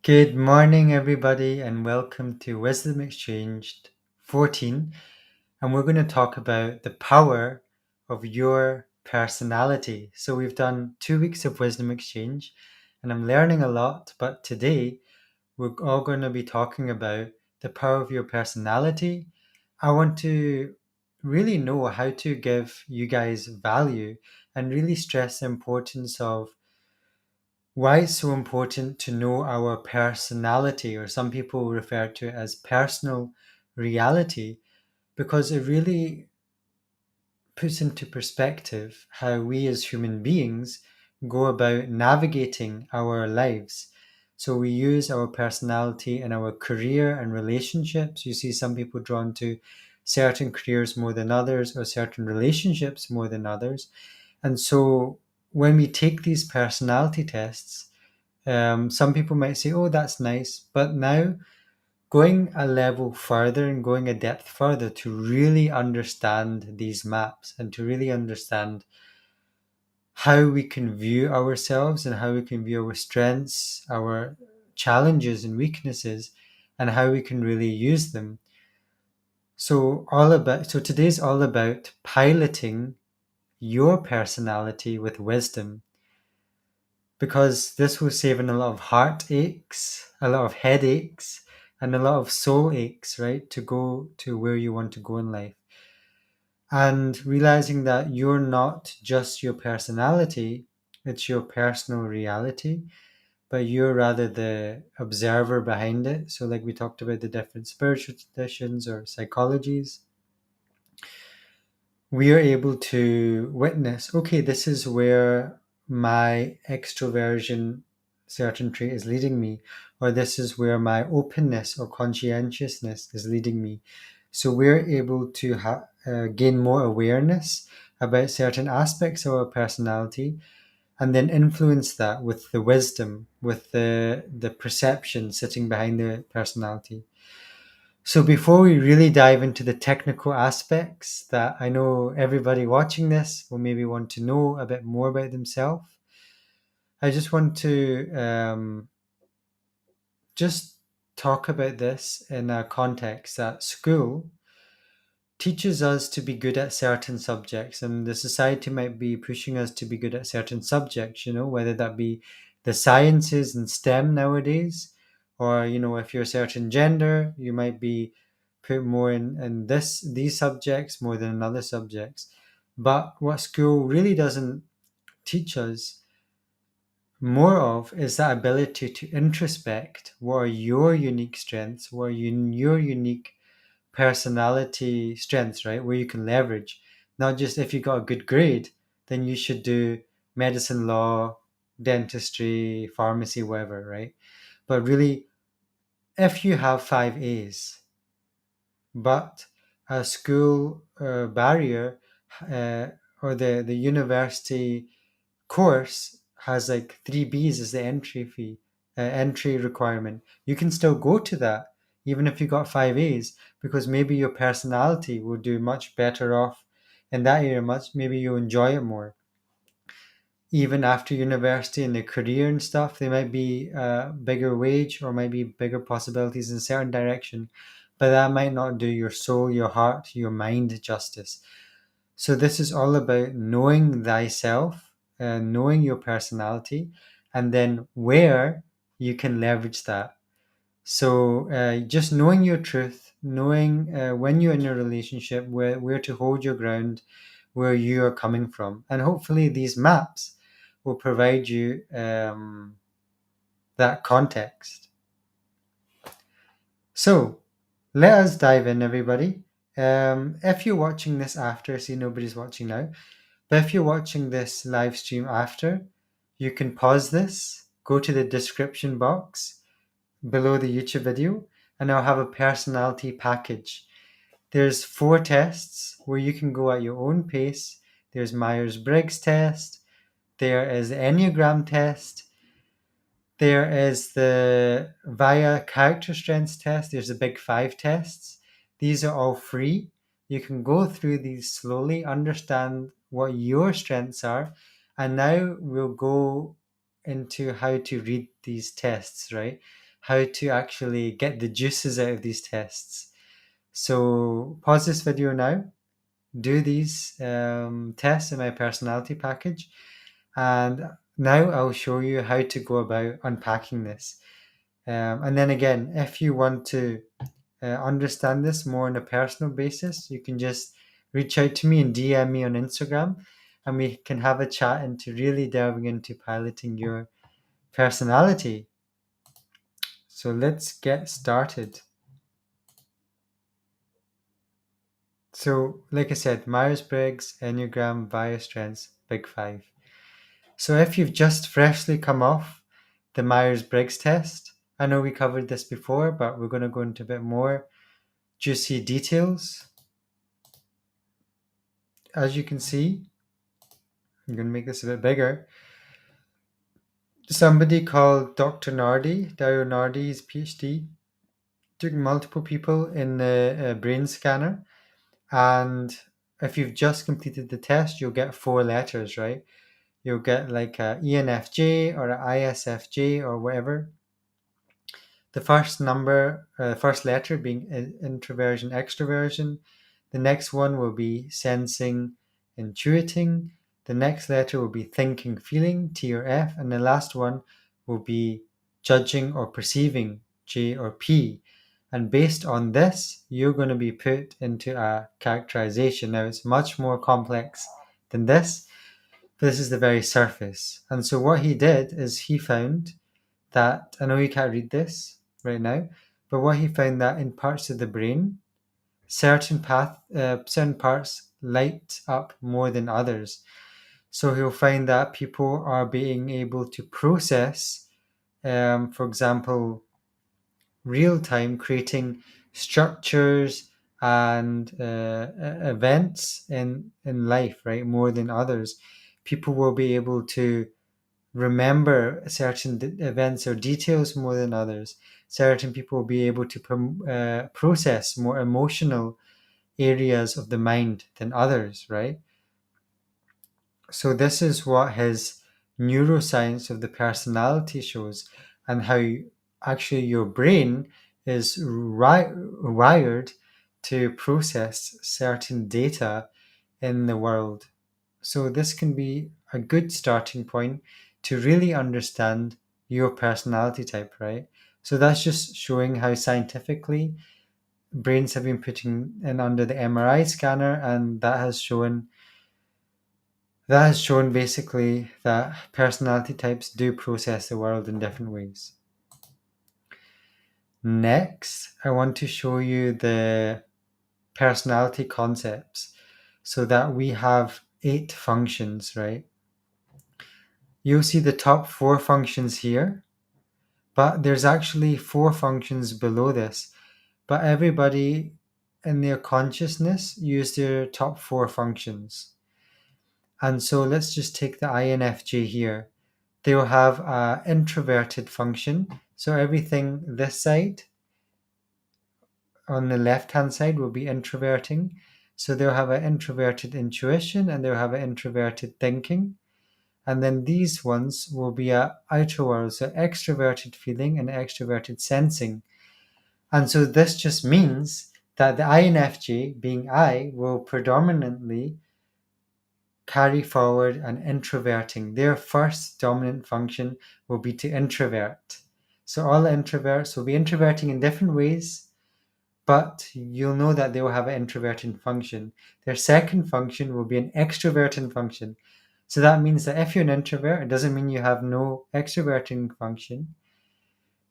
Good morning, everybody, and welcome to Wisdom Exchanged 14. And we're going to talk about the power of your personality. So, we've done 2 weeks of Wisdom Exchange, and I'm learning a lot. But today, we're all going to be talking about the power of your personality. I want to really know how to give you guys value and really stress the importance of why it's so important to know our personality, or some people refer to it as personal reality, because it really puts into perspective how we as human beings go about navigating our lives. So we use our personality in our career and relationships. You see some people drawn to certain careers more than others, or certain relationships more than others. And so when we take these personality tests, some people might say, oh, that's nice. But now going a level further and going a depth further to really understand these maps and to really understand how we can view ourselves and how we can view our strengths, our challenges and weaknesses, and how we can really use them. So today's all about piloting your personality with wisdom, because this will save in a lot of heartaches, a lot of headaches, and a lot of soul aches, right? To go to where you want to go in life. And realizing that you're not just your personality, it's your personal reality, but you're rather the observer behind it. So, like we talked about the different spiritual traditions or psychologies, we are able to witness, okay, this is where my extroversion certain trait is leading me, or this is where my openness or conscientiousness is leading me. So we're able to gain more awareness about certain aspects of our personality, and then influence that with the wisdom, with the perception sitting behind the personality. So before we really dive into the technical aspects that I know everybody watching this will maybe want to know a bit more about themselves, I just want to just talk about this in a context that school teaches us to be good at certain subjects, and the society might be pushing us to be good at certain subjects, whether that be the sciences and STEM nowadays, or if you're a certain gender, you might be put more in these subjects more than in other subjects. But what school really doesn't teach us more of is that ability to introspect. What are your unique strengths? What are your unique personality strengths, right? Where you can leverage, not just if you got a good grade, then you should do medicine, law, dentistry, pharmacy, whatever, right? But really, if you have 5 A's, but a school barrier, uh, or the university course has like 3 B's as the entry requirement, you can still go to that even if you got 5 A's, because maybe your personality will do much better off in that area. Maybe you enjoy it more. Even after university and the career and stuff, there might be a bigger wage or maybe bigger possibilities in a certain direction, but that might not do your soul, your heart, your mind justice. So this is all about knowing thyself, knowing your personality, and then where you can leverage that. So just knowing your truth, knowing when you're in a relationship, where to hold your ground, where you are coming from. And hopefully these maps will provide you that context. So let us dive in, everybody. If you're watching this after, see, nobody's watching now, but if you're watching this live stream after, you can pause this, go to the description box below the YouTube video, and I'll have a personality package. There's 4 tests where you can go at your own pace. There's Myers-Briggs test, there is the Enneagram test, there is the VIA character strengths test, there's the Big 5 tests. These are all free. You can go through these slowly, understand what your strengths are, and now we'll go into how to read these tests, right? how to actually get the juices out of these tests. So pause this video now, do these tests in my personality package, and now I'll show you how to go about unpacking this. And then again, if you want to understand this more on a personal basis, you can just reach out to me and DM me on Instagram, and we can have a chat into really delving into piloting your personality. So let's get started. So, like I said, Myers-Briggs, Enneagram, Bio-Strengths, Big Five. So if you've just freshly come off the Myers-Briggs test, I know we covered this before, but we're going to go into a bit more juicy details. As you can see, I'm going to make this a bit bigger. Somebody called Dr. Nardi, Dario Nardi's PhD, took multiple people in the brain scanner, and if you've just completed the test, you'll get 4 letters, right? You'll get like a ENFJ or a ISFJ or whatever. The first letter being introversion, extroversion. The next one will be sensing, intuiting. The next letter will be thinking, feeling, T or F. And the last one will be judging or perceiving, J or P. And based on this, you're going to be put into a characterization. Now, it's much more complex than this, but this is the very surface. And so what he did is he found that, I know you can't read this right now, but what he found that in parts of the brain, certain parts light up more than others. So he'll find that people are being able to process, for example, real time, creating structures and events in life, right, more than others. People will be able to remember certain events or details more than others. Certain people will be able to process more emotional areas of the mind than others, right? So this is what his neuroscience of the personality shows, and how actually your brain is wired to process certain data in the world. So this can be a good starting point to really understand your personality type, right? So that's just showing how scientifically brains have been putting in under the MRI scanner, and that has shown basically that personality types do process the world in different ways. Next, I want to show you the personality concepts, so that we have 8 functions, right? You'll see the top 4 functions here, but there's actually 4 functions below this. But everybody in their consciousness use their top 4 functions. And so let's just take the INFJ here. They will have an introverted function. So everything this side, on the left-hand side, will be introverting. So they'll have an introverted intuition, and they'll have an introverted thinking. And then these ones will be a outer world, so extroverted feeling and extroverted sensing. And so this just means that the INFJ, being I, will predominantly carry forward an introverting. Their first dominant function will be to introvert. So all introverts will be introverting in different ways, but you'll know that they will have an introverting function. Their second function will be an extroverting function. So that means that if you're an introvert, it doesn't mean you have no extroverting function.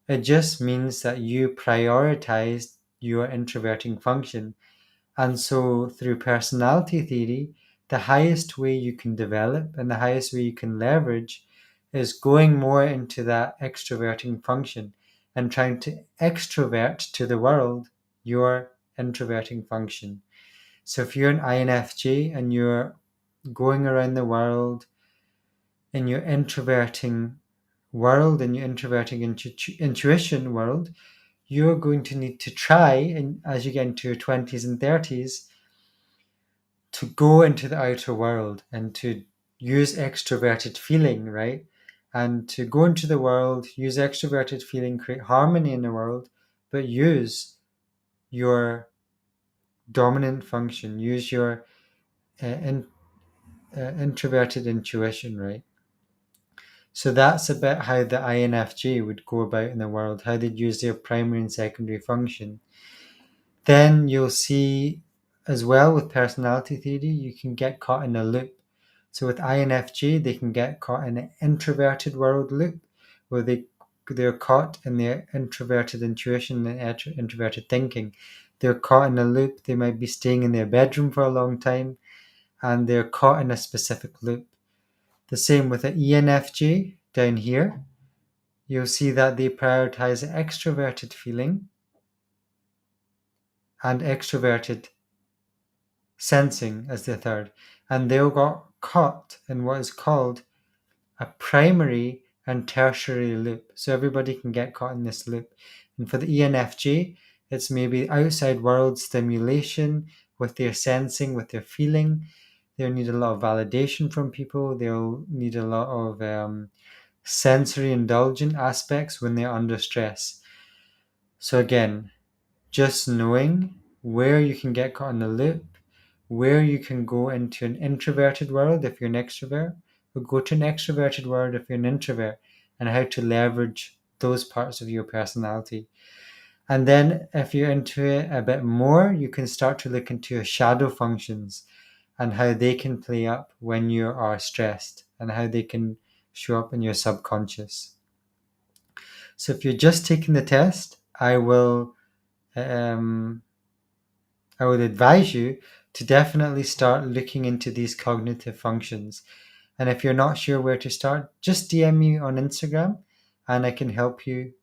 It just means that you prioritize your introverting function. And so through personality theory, the highest way you can develop and the highest way you can leverage is going more into that extroverting function and trying to extrovert to the world your introverting function. So if you're an INFJ and you're going around the world in your introverting world, in your introverting intuition world, you're going to need to try, and as you get into your 20s and 30s, to go into the outer world and to use extroverted feeling, right? and to go into the world, use extroverted feeling, create harmony in the world, but use your dominant function, use your introverted intuition, right? So that's about how the INFJ would go about in the world, how they'd use their primary and secondary function. Then you'll see as well with personality theory, you can get caught in a loop. So with INFJ, they can get caught in an introverted world loop where they're caught in their introverted intuition and introverted thinking. They're caught in a loop. They might be staying in their bedroom for a long time and they're caught in a specific loop. The same with the ENFJ down here. You'll see that they prioritize extroverted feeling and extroverted sensing as the third. And they all got caught in what is called a primary and tertiary loop. So everybody can get caught in this loop. And for the ENFJ, it's maybe outside world stimulation with their sensing, with their feeling. They'll need a lot of validation from people. They'll need a lot of sensory indulgent aspects when they're under stress. So again, just knowing where you can get caught in the loop, where you can go into an introverted world if you're an extrovert, or go to an extroverted world if you're an introvert, and how to leverage those parts of your personality. And then if you're into it a bit more, you can start to look into your shadow functions and how they can play up when you are stressed and how they can show up in your subconscious. So if you're just taking the test, um, I would advise you to definitely start looking into these cognitive functions. And if you're not sure where to start, just DM me on Instagram and I can help you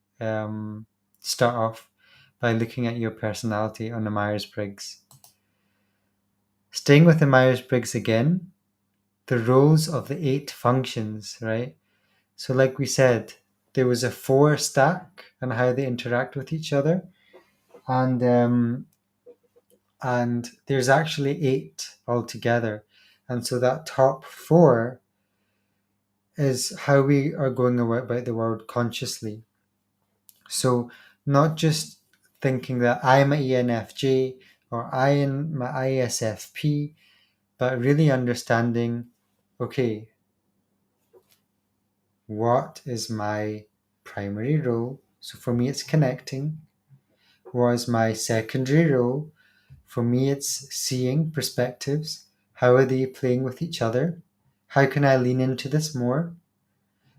start off by looking at your personality on the Myers Briggs. Staying with the Myers Briggs again, the roles of the 8 functions, right? So, like we said, there was a 4 stack and how they interact with each other. And there's actually 8 altogether. And so that top 4 is how we are going about the world consciously. So not just thinking that I'm an ENFJ or I am my ISFP, but really understanding, okay, what is my primary role? So for me, it's connecting. What is my secondary role? For me, it's seeing perspectives. How are they playing with each other? How can I lean into this more?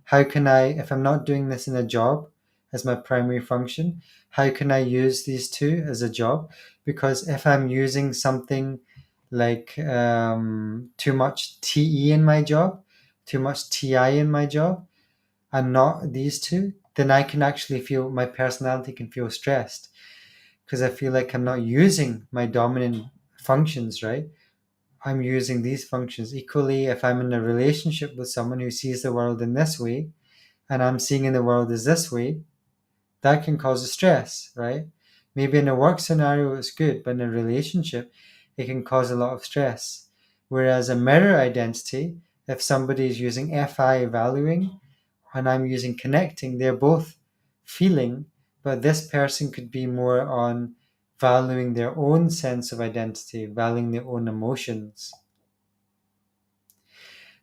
How can I, if I'm not doing this in a job as my primary function, how can I use these two as a job? Because if I'm using something like too much TE in my job, too much TI in my job, and not these two, then I can actually feel my personality can feel stressed because I feel like I'm not using my dominant functions, right? I'm using these functions equally. If I'm in a relationship with someone who sees the world in this way, and I'm seeing in the world as this way, that can cause a stress, right? Maybe in a work scenario it's good, but in a relationship it can cause a lot of stress. Whereas a mirror identity, if somebody is using FI valuing and I'm using connecting, they're both feeling, but this person could be more on valuing their own sense of identity, valuing their own emotions.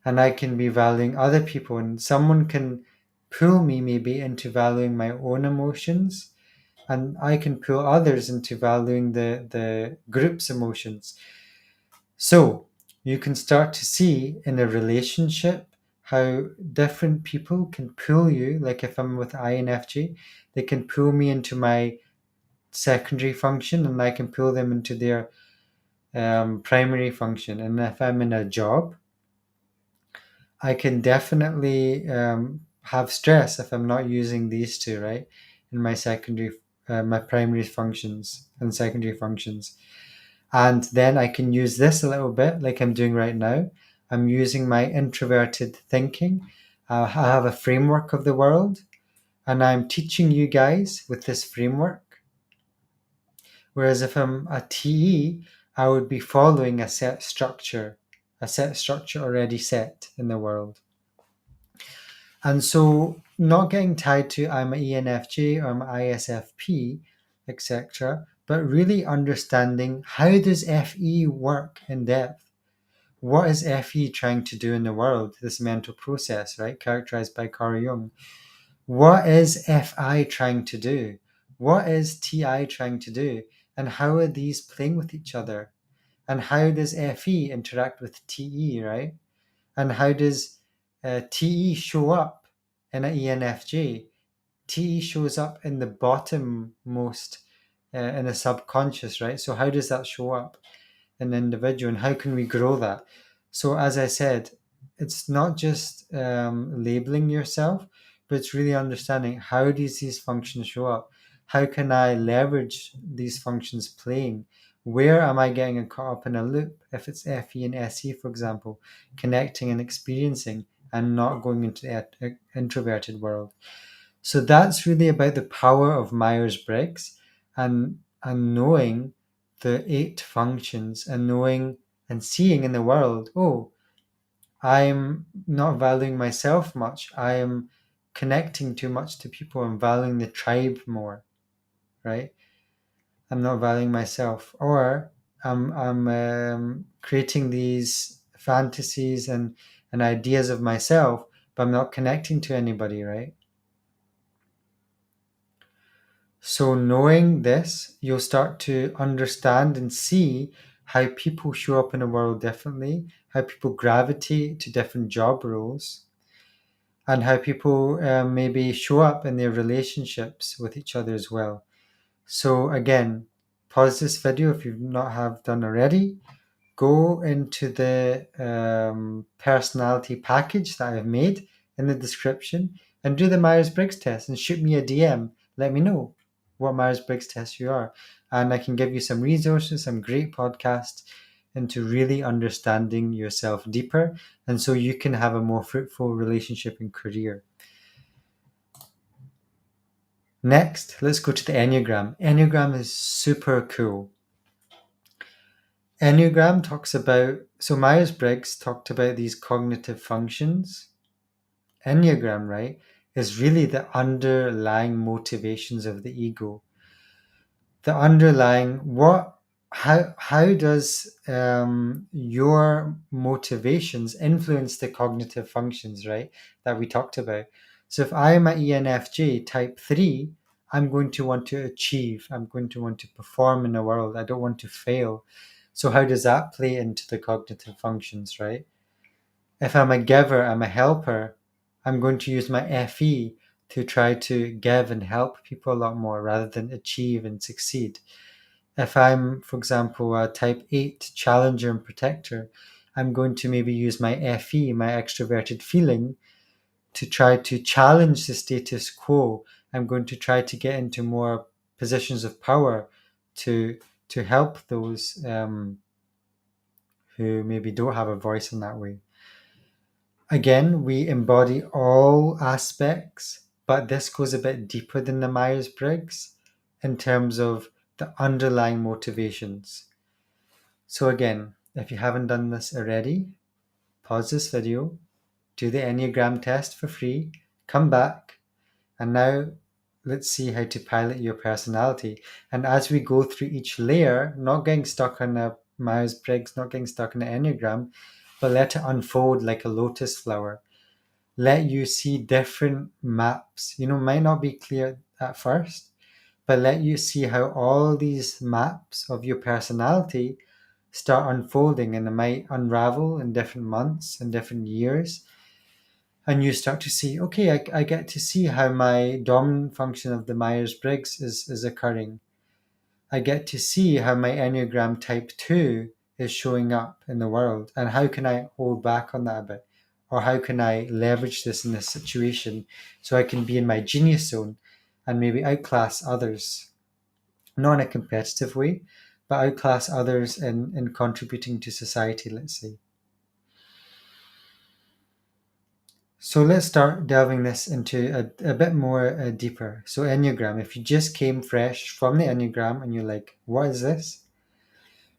And I can be valuing other people, and someone can pull me maybe into valuing my own emotions, and I can pull others into valuing the group's emotions. So you can start to see in a relationship how different people can pull you. Like if I'm with INFJ, they can pull me into my secondary function and I can pull them into their primary function. And if I'm in a job, I can definitely have stress if I'm not using these two, right? In my my primary functions and secondary functions. And then I can use this a little bit like I'm doing right now. I'm using my introverted thinking. I have a framework of the world and I'm teaching you guys with this framework. Whereas if I'm a TE, I would be following a set structure already set in the world. And so not getting tied to I'm an ENFJ or I'm an ISFP, etc., but really understanding how does FE work in depth? What is FE trying to do in the world, this mental process, right? Characterized by Carl Jung. What is FI trying to do? What is TI trying to do? And how are these playing with each other? And how does FE interact with TE, right? And how does TE show up in an ENFJ? TE shows up in the bottommost in a subconscious, right? So how does that show up in the individual, and how can we grow that? So as I said, it's not just labeling yourself, but it's really understanding how does these functions show up? How can I leverage these functions playing? Where am I getting caught up in a loop? If it's FE and SE, for example, connecting and experiencing and not going into the introverted world. So that's really about the power of Myers-Briggs and knowing the 8 functions and knowing and seeing in the world, oh, I'm not valuing myself much. I am connecting too much to people and valuing the tribe more, right? I'm not valuing myself. Or I'm creating these fantasies and ideas of myself, but I'm not connecting to anybody, right? So, knowing this, you'll start to understand and see how people show up in the world differently, how people gravitate to different job roles, and how people maybe show up in their relationships with each other as well. So, again, pause this video if you've not have done already. Go into the personality package that I've made in the description and do the Myers-Briggs test and shoot me a DM. Let me know what Myers-Briggs test you are. And I can give you some resources, some great podcasts into really understanding yourself deeper. And so you can have a more fruitful relationship and career. Next, let's go to the Enneagram. Enneagram is super cool. Enneagram talks about, so Myers-Briggs talked about these cognitive functions. Enneagram, right, is really the underlying motivations of the ego. The underlying, how does your motivations influence the cognitive functions, right, that we talked about? So if I am an ENFJ type 3, I'm going to want to achieve. I'm going to want to perform in the world. I don't want to fail. So how does that play into the cognitive functions, right? If I'm a giver, I'm a helper, I'm going to use my FE to try to give and help people a lot more rather than achieve and succeed. If I'm, for example, a type 8 challenger and protector, I'm going to maybe use my FE, my extroverted feeling, to try to challenge the status quo. I'm going to try to get into more positions of power to help those who maybe don't have a voice in that way. Again, we embody all aspects, but this goes a bit deeper than the Myers-Briggs in terms of the underlying motivations. So again, if you haven't done this already, pause this video, do the Enneagram test for free, come back, and now let's see how to pilot your personality. And as we go through each layer, not getting stuck on a Myers-Briggs, not getting stuck on an Enneagram, but let it unfold like a lotus flower. Let you see different maps. Might not be clear at first, but let you see how all these maps of your personality start unfolding, and it might unravel in different months and different years. And you start to see, okay, I get to see how my dominant function of the Myers-Briggs is occurring. I get to see how my Enneagram type 2 is showing up in the world, and how can I hold back on that a bit? Or how can I leverage this in this situation so I can be in my genius zone and maybe outclass others? Not in a competitive way, but outclass others in contributing to society, let's say. So let's start delving this into a bit more deeper. So Enneagram, if you just came fresh from the Enneagram and you're like, what is this?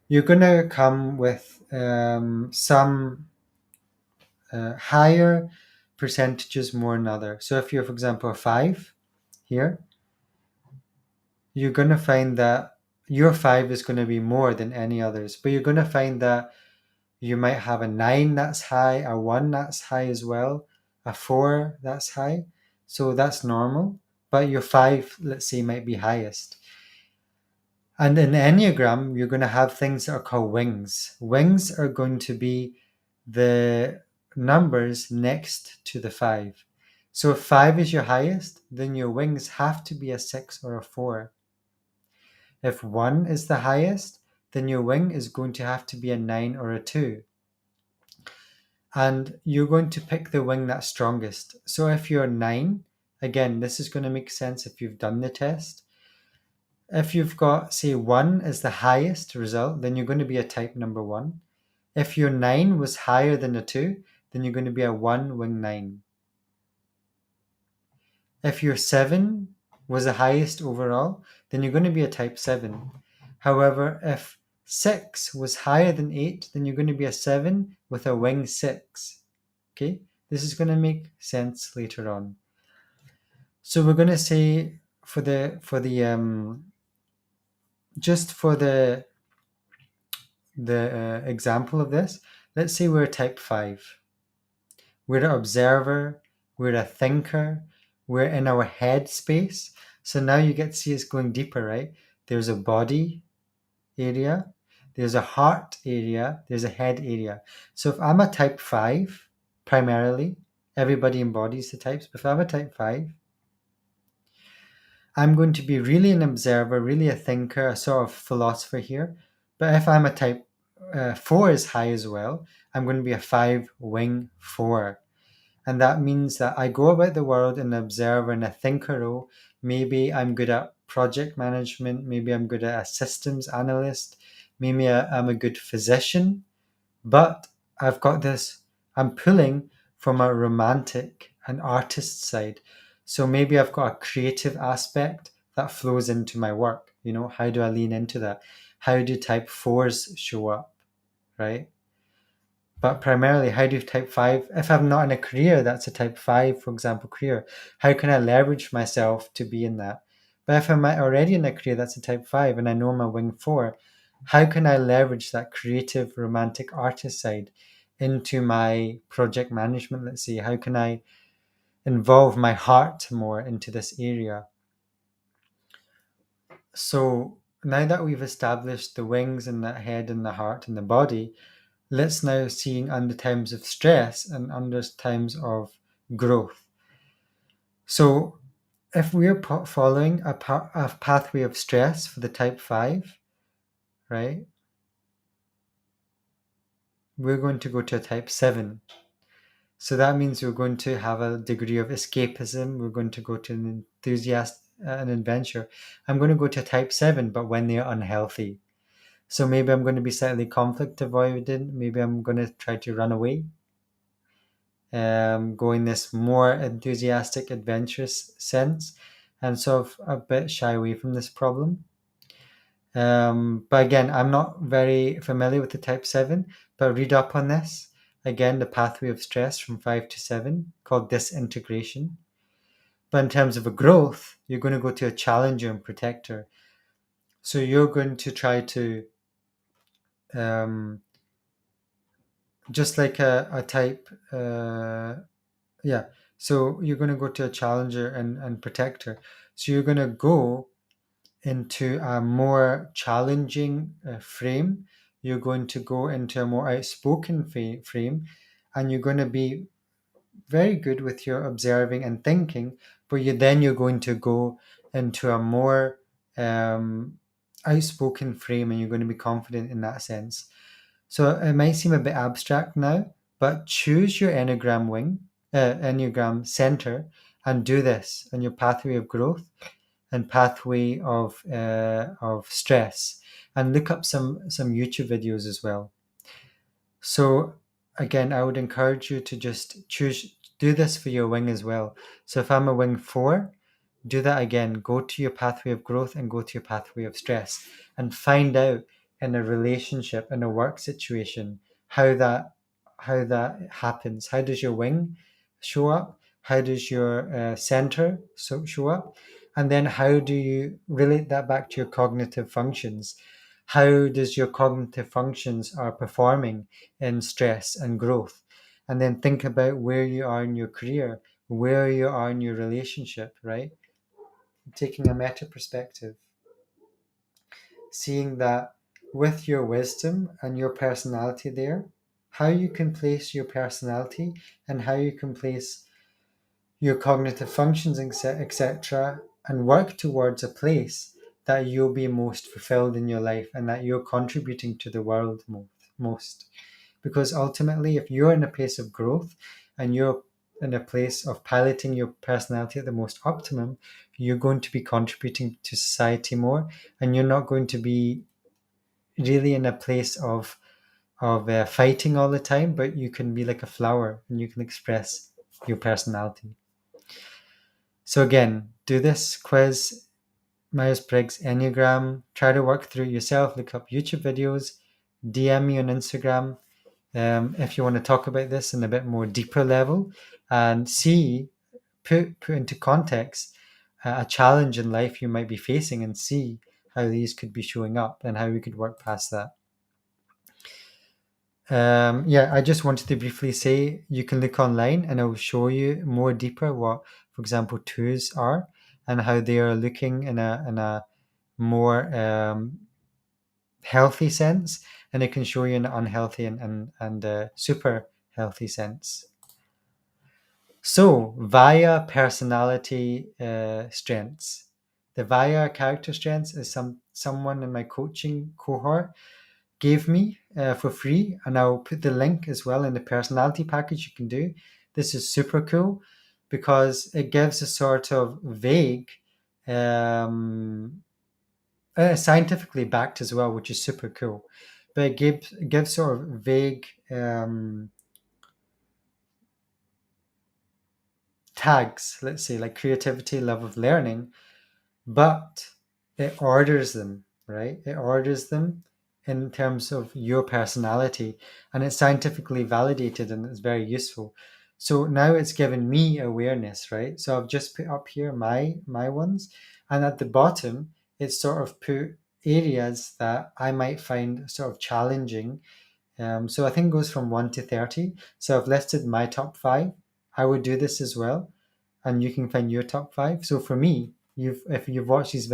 You're going to come with some higher percentages more than other. So if you're, for example, a 5 here, you're going to find that your 5 is going to be more than any others. But you're going to find that you might have a 9 that's high, a 1 that's high as well, a 4 that's high. So that's normal. But your 5, let's say, might be highest. And in the Enneagram, you're going to have things that are called wings. Wings are going to be the numbers next to the 5. So if 5 is your highest, then your wings have to be a 6 or a 4. If 1 is the highest, then your wing is going to have to be a 9 or a 2. And you're going to pick the wing that's strongest. So if you're 9, again, this is going to make sense if you've done the test. If you've got, say, 1 is the highest result, then you're going to be a type number 1. If your 9 was higher than a 2, then you're going to be a 1 wing 9. If your 7 was the highest overall, then you're going to be a type 7. However, if 6 was higher than 8, then you're going to be a 7 with a wing 6. Okay, this is going to make sense later on. So we're going to say for the example of this, let's say we're type 5. We're an observer, we're a thinker, we're in our head space. So now you get to see it's going deeper, right? There's a body area, there's a heart area, there's a head area. So if I'm a type 5, primarily, everybody embodies the types, but if I'm a type 5, I'm going to be really an observer, really a thinker, a sort of philosopher here. But if I'm a type 4 is high as well, I'm going to be a 5 wing 4. And that means that I go about the world and observe and a thinker role. Maybe I'm good at project management. Maybe I'm good at a systems analyst. Maybe I'm a good physician. But I've got this, I'm pulling from a romantic and artist side. So maybe I've got a creative aspect that flows into my work. How do I lean into that? How do type 4s show up, right? But primarily, how do type 5, if I'm not in a career that's a type 5, for example, career, how can I leverage myself to be in that? But if I'm already in a career that's a type 5 and I know my wing 4, how can I leverage that creative, romantic artist side into my project management, let's say? How can I involve my heart more into this area? So now that we've established the wings and the head and the heart and the body, let's now see under times of stress and under times of growth. So if we're following a pathway of stress for the type 5, right, we're going to go to a type 7. So that means we're going to have a degree of escapism. We're going to go to an enthusiast, an adventure. I'm going to go to type 7, but when they're unhealthy. So maybe I'm going to be slightly conflict avoidant. Maybe I'm going to try to run away. Go in this more enthusiastic, adventurous sense, and sort of a bit shy away from this problem. But again, I'm not very familiar with the type 7, but read up on this. Again, the pathway of stress from 5 to 7, called disintegration. But in terms of a growth, you're going to go to a challenger and protector. So you're going to try to, just like a type, so you're going to go to a challenger and protector. So you're going to go into a more challenging frame. You're going to go into a more outspoken frame, and you're going to be very good with your observing and thinking, but you're going to go into a more outspoken frame, and you're going to be confident in that sense. So it might seem a bit abstract now, but choose your Enneagram center, and do this on your pathway of growth and pathway of stress, and look up some YouTube videos as well. So again, I would encourage you to just do this for your wing as well. So if I'm a wing 4, do that again. Go to your pathway of growth and go to your pathway of stress, and find out in a relationship, in a work situation, how that happens. How does your wing show up? How does your center show up? And then how do you relate that back to your cognitive functions? How does your cognitive functions are performing in stress and growth? And then think about where you are in your career, where you are in your relationship, right? Taking a meta perspective, seeing that with your wisdom and your personality there, how you can place your personality and how you can place your cognitive functions, etc., and work towards a place that you'll be most fulfilled in your life and that you're contributing to the world most. Because ultimately, if you're in a place of growth and you're in a place of piloting your personality at the most optimum, you're going to be contributing to society more, and you're not going to be really in a place of fighting all the time, but you can be like a flower and you can express your personality. So again, do this quiz, Myers-Briggs Enneagram. Try to work through it yourself. Look up YouTube videos. DM me on Instagram if you want to talk about this in a bit more deeper level and put into context a challenge in life you might be facing and see how these could be showing up and how we could work past that. Yeah, I just wanted to briefly say you can look online and I will show you more deeper what, for example, twos are and how they are looking in a more healthy sense, and it can show you an unhealthy and super healthy sense. So, via personality strengths. The via character strengths is someone in my coaching cohort gave me for free, and I'll put the link as well in the personality package you can do. This is super cool because it gives a sort of vague, scientifically backed as well, which is super cool. But it gives sort of vague tags, let's say, like creativity, love of learning, but it orders them, right? It orders them in terms of your personality, and it's scientifically validated and it's very useful. So now it's given me awareness, right? So I've just put up here my ones, and at the bottom it's sort of put areas that I might find sort of challenging. So I think it goes from 1 to 30. So I've listed my top 5. I would do this as well, and you can find your top 5. So for me, if you've watched these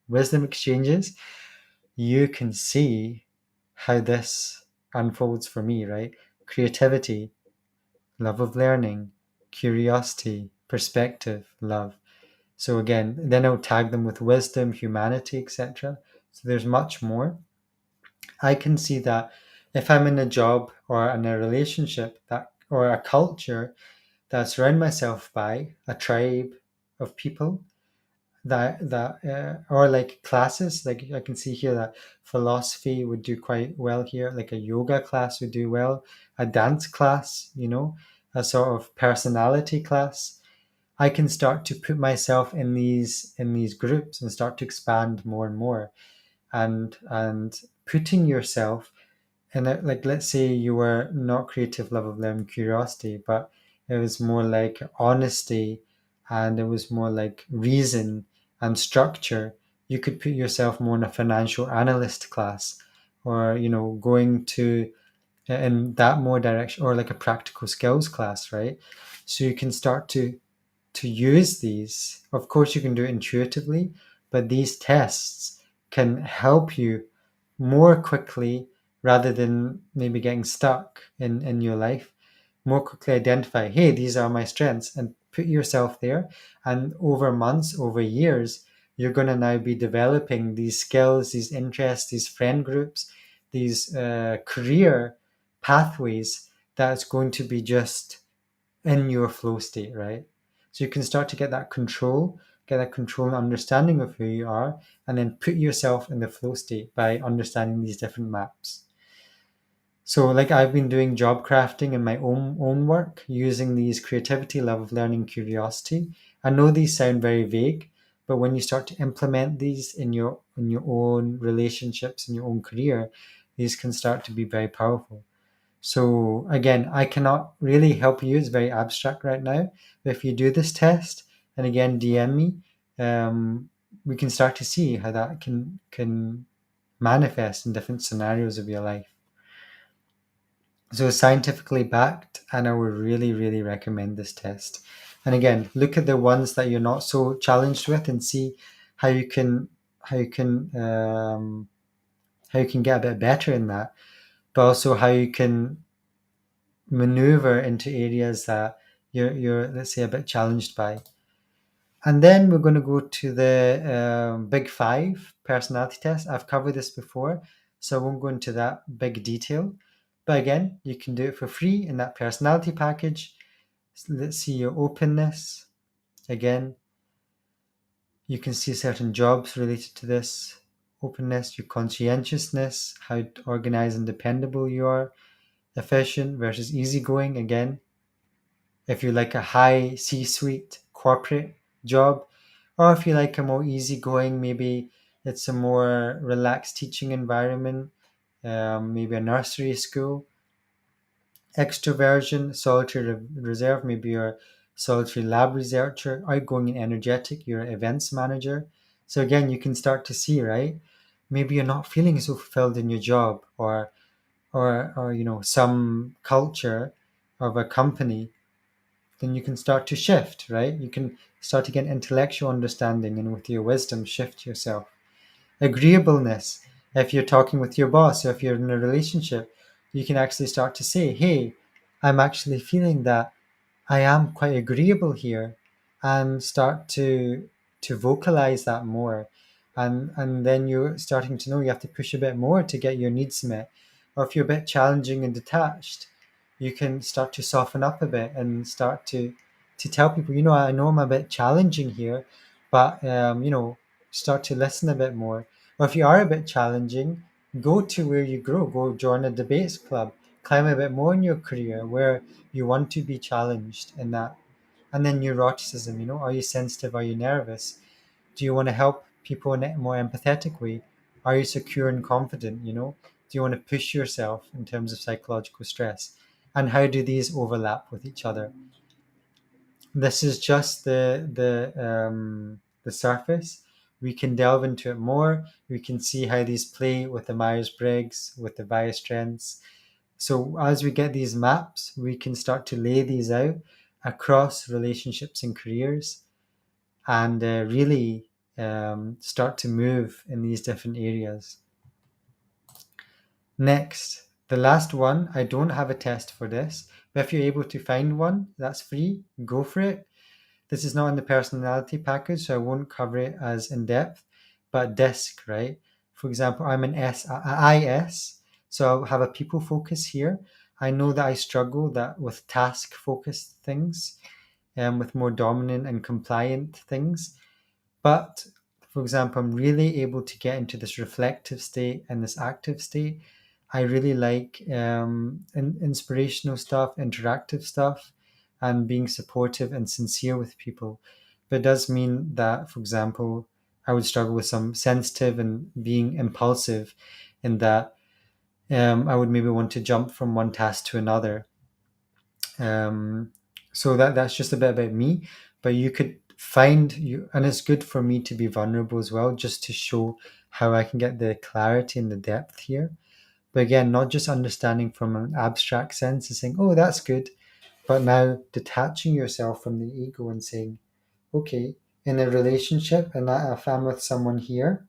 wisdom exchanges, you can see how this unfolds for me, right? Creativity, love of learning, curiosity, perspective, love. So again, then I'll tag them with wisdom, humanity, etc. So there's much more. I can see that if I'm in a job or in a relationship that or a culture that I surround myself by, a tribe of people that or like classes, like I can see here that philosophy would do quite well here, like a yoga class would do well, a dance class, a sort of personality class. I can start to put myself in these groups and start to expand more and more, and putting yourself in it, like let's say you were not creative, love of learning, curiosity, but it was more like honesty and it was more like reason and structure. You could put yourself more in a financial analyst class, or going to in that more direction, or like a practical skills class, right? So you can start to use these. Of course, you can do it intuitively, but these tests can help you more quickly rather than maybe getting stuck in your life. More quickly identify, hey, these are my strengths, and put yourself there. And over months, over years, you're going to now be developing these skills, these interests, these friend groups, these career pathways that's going to be just in your flow state, right? So you can start to get that control and understanding of who you are, and then put yourself in the flow state by understanding these different maps. So like I've been doing job crafting in my own work using these creativity, love of learning, curiosity. I know these sound very vague, but when you start to implement these in your own relationships, in your own career, these can start to be very powerful. So again, I cannot really help you. It's very abstract right now. But if you do this test, and again DM me, we can start to see how that can manifest in different scenarios of your life. So it's scientifically backed, and I would really, really recommend this test. And again, look at the ones that you're not so challenged with, and see how you can how you can how you can get a bit better in that, but also how you can maneuver into areas that you're let's say a bit challenged by. And then we're going to go to the big five personality test. I've covered this before, so I won't go into that big detail. But again, you can do it for free in that personality package. So let's see your openness. Again, you can see certain jobs related to this openness, your conscientiousness, how organized and dependable you are, efficient versus easygoing. Again, if you like a high C-suite corporate job, or if you like a more easygoing, maybe it's a more relaxed teaching environment, maybe a nursery school. Extroversion, solitary reserve, maybe you're a solitary lab researcher. Outgoing and energetic, you're an events manager. So again, you can start to see, right? Maybe you're not feeling so fulfilled in your job, or some culture of a company. Then you can start to shift, right? You can start to get intellectual understanding, and with your wisdom, shift yourself. Agreeableness. If you're talking with your boss, or if you're in a relationship, you can actually start to say, hey, I'm actually feeling that I am quite agreeable here, and start to vocalize that more. And then you're starting to know you have to push a bit more to get your needs met. Or if you're a bit challenging and detached, you can start to soften up a bit and start to tell people, I know I'm a bit challenging here, but start to listen a bit more. Or if you are a bit challenging, go to where you grow, go join a debates club, climb a bit more in your career where you want to be challenged in that. And then neuroticism, are you sensitive? Are you nervous? Do you want to help people in a more empathetic way? Are you secure and confident? Do you want to push yourself in terms of psychological stress? And how do these overlap with each other? This is just the surface. We can delve into it more. We can see how these play with the Myers-Briggs, with the bias strengths. So as we get these maps, we can start to lay these out across relationships and careers, and really start to move in these different areas. Next, the last one, I don't have a test for this, but if you're able to find one that's free, go for it. This is not in the personality package, so I won't cover it as in depth, but DISC, right? For example, I'm an IS, so I'll have a people focus here. I know that I struggle with task focused things, and with more dominant and compliant things. But for example, I'm really able to get into this reflective state and this active state. I really like inspirational stuff, interactive stuff, and being supportive and sincere with people. But it does mean that, for example, I would struggle with some sensitive and being impulsive, in that I would maybe want to jump from one task to another. So that's just a bit about me, but you could find you, and it's good for me to be vulnerable as well, just to show how I can get the clarity and the depth here. But again, not just understanding from an abstract sense and saying, oh, that's good, but now detaching yourself from the ego and saying, okay, in a relationship, and if I'm with someone here,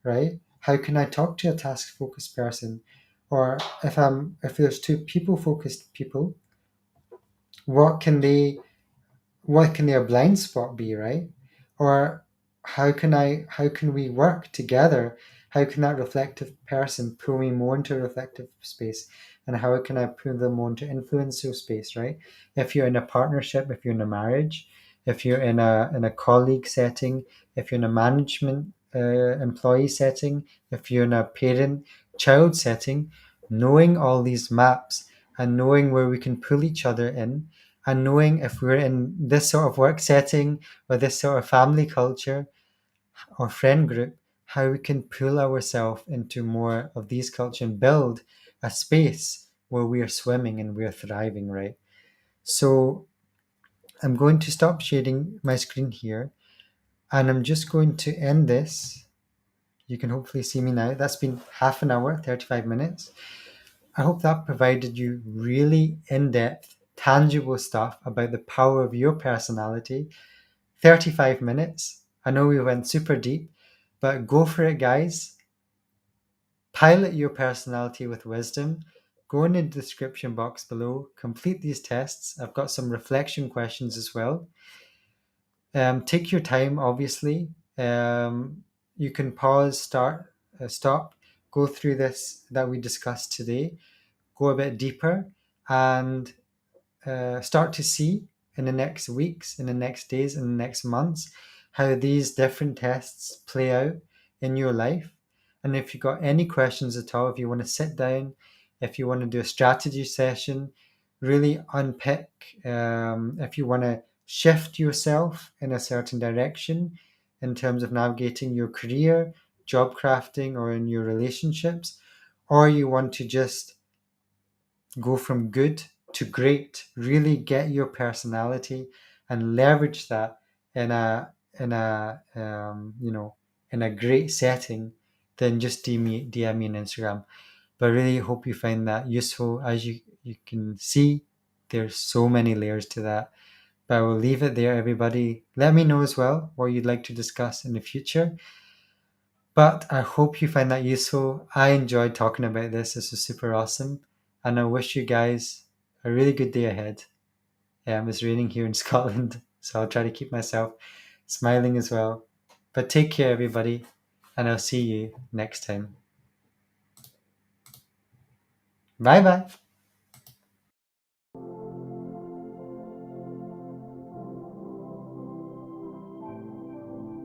right, how can I talk to a task focused person? Or if there's two people focused people, what can they what can their blind spot be, right? Or how can we work together? How can that reflective person pull me more into a reflective space? And how can I pull them more into influential space, right? If you're in a partnership, if you're in a marriage, if you're in a colleague setting, if you're in a management employee setting, if you're in a parent child setting, knowing all these maps and knowing where we can pull each other in, and knowing if we're in this sort of work setting or this sort of family culture or friend group, how we can pull ourselves into more of these culture and build a space where we are swimming and we are thriving, right? So I'm going to stop sharing my screen here, and I'm just going to end this. You can hopefully see me now. That's been half an hour, 35 minutes. I hope that provided you really in-depth, tangible stuff about the power of your personality. 35 minutes. I know we went super deep, but go for it, guys. Pilot your personality with wisdom. Go in the description box below, complete these tests. I've got some reflection questions as well. Take your time, obviously. You can pause, stop, go through this that we discussed today, go a bit deeper, and start to see in the next weeks, in the next days, in the next months, how these different tests play out in your life. And if you've got any questions at all, if you want to sit down, if you want to do a strategy session, really unpick, if you want to shift yourself in a certain direction in terms of navigating your career, job crafting, or in your relationships, or you want to just go from good to great, really get your personality and leverage that in a great setting, then just DM me on Instagram. But I really hope you find that useful. As you can see, there's so many layers to that. But I will leave it there, everybody. Let me know as well what you'd like to discuss in the future. But I hope you find that useful. I enjoyed talking about this. This was super awesome. And I wish you guys a really good day ahead. It's raining here in Scotland, so I'll try to keep myself smiling as well. But take care, everybody, and I'll see you next time. Bye bye.